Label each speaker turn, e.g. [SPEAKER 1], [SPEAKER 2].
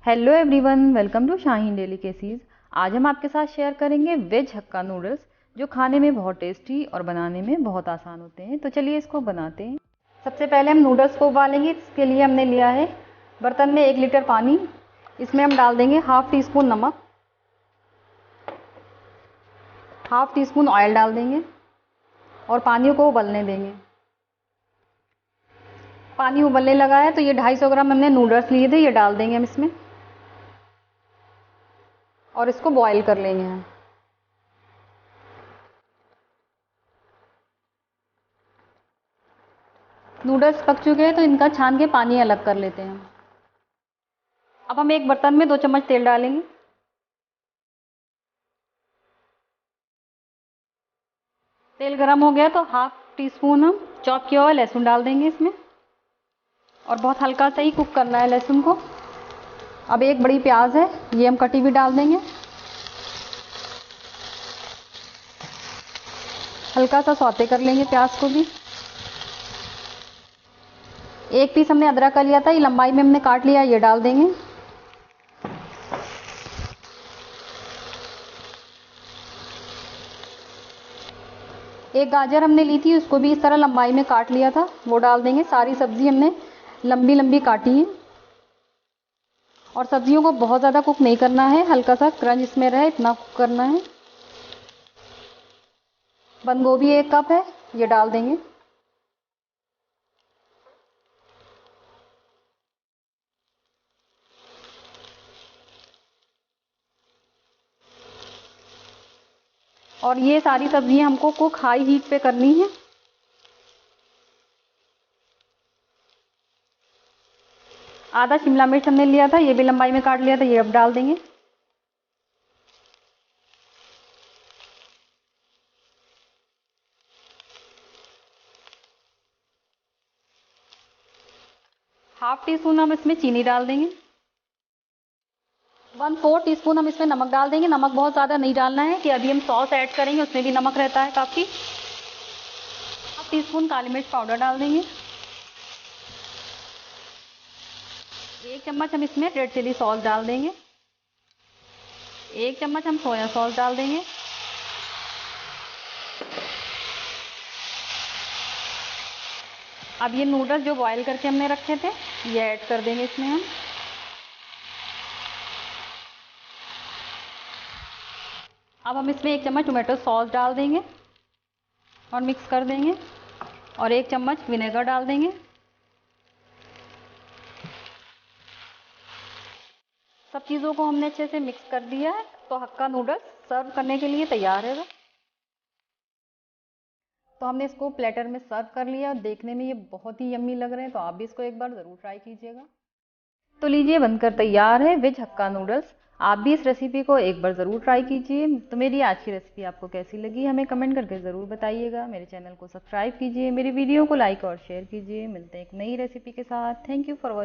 [SPEAKER 1] Hello everyone, welcome to Shaheen delicacies. आज हम आपके साथ शेयर करेंगे वेज हक्का नूडल्स, जो खाने में बहुत टेस्टी और बनाने में बहुत आसान होते हैं। तो चलिए इसको बनाते हैं। सबसे पहले हम नूडल्स को उबालेंगे। इसके लिए हमने लिया है बर्तन में 1 लीटर पानी। इसमें हम डाल देंगे हाफ टी स्पून नमक, हाफ टी स्पून ऑयल डाल देंगे और पानी को उबलने देंगे। पानी उबलने लगा है तो ये 250 ग्राम हमने नूडल्स लिए थे, ये डाल देंगे हम इसमें और इसको बॉईल कर लेंगे हम। नूडल्स पक चुके हैं तो इनका छान के पानी अलग कर लेते हैं। अब हम एक बर्तन में 2 चम्मच तेल डालेंगे। तेल गरम हो गया तो हाफ टी स्पून हम चॉप किया हुआ लहसुन डाल देंगे इसमें और बहुत हल्का सा ही कुक करना है लहसुन को। अब एक बड़ी प्याज है, ये हम कटी हुई डाल देंगे। हल्का सा सौते कर लेंगे प्याज को भी। एक पीस हमने अदरक का लिया था, ये लंबाई में हमने काट लिया, ये डाल देंगे। एक गाजर हमने ली थी, उसको भी इस तरह लंबाई में काट लिया था, वो डाल देंगे। सारी सब्जी हमने लंबी लंबी काटी है और सब्जियों को बहुत ज़्यादा कुक नहीं करना है, हल्का सा क्रंच इसमें रहे इतना कुक करना है। बंद गोभी 1 कप है, ये डाल देंगे। और ये सारी सब्जियां हमको कुक हाई हीट पे करनी है। आधा शिमला मिर्च हमने लिया था, ये भी लंबाई में काट लिया था, ये अब डाल देंगे। हाफ टी स्पून हम इसमें चीनी डाल देंगे। 1/4 टीस्पून हम इसमें नमक डाल देंगे। नमक बहुत ज़्यादा नहीं डालना है कि अभी हम सॉस ऐड करेंगे, उसमें भी नमक रहता है काफ़ी। हाफ टी स्पून काली मिर्च पाउडर डाल देंगे। 1 चम्मच हम इसमें रेड चिली सॉस डाल देंगे। 1 चम्मच हम सोया सॉस डाल देंगे। अब ये नूडल्स जो बॉईल करके हमने रखे थे, ये ऐड कर देंगे इसमें हम। अब हम इसमें 1 चम्मच टोमेटो सॉस डाल देंगे और मिक्स कर देंगे और 1 चम्मच विनेगर डाल देंगे। सब चीज़ों को हमने अच्छे से मिक्स कर दिया है, तो हक्का नूडल्स सर्व करने के लिए तैयार है। तो हमने इसको प्लेटर में सर्व कर लिया। देखने में ये बहुत ही यम्मी लग रहे हैं, तो आप भी इसको एक बार ज़रूर ट्राई कीजिएगा। तो लीजिए, बनकर तैयार है वेज हक्का नूडल्स। आप भी इस रेसिपी को एक बार ज़रूर ट्राई कीजिए। तो मेरी आज की रेसिपी आपको कैसी लगी हमें कमेंट करके ज़रूर बताइएगा। मेरे चैनल को सब्सक्राइब कीजिए, मेरी वीडियो को लाइक और शेयर कीजिए। मिलते हैं एक नई रेसिपी के साथ। Thank you for watching.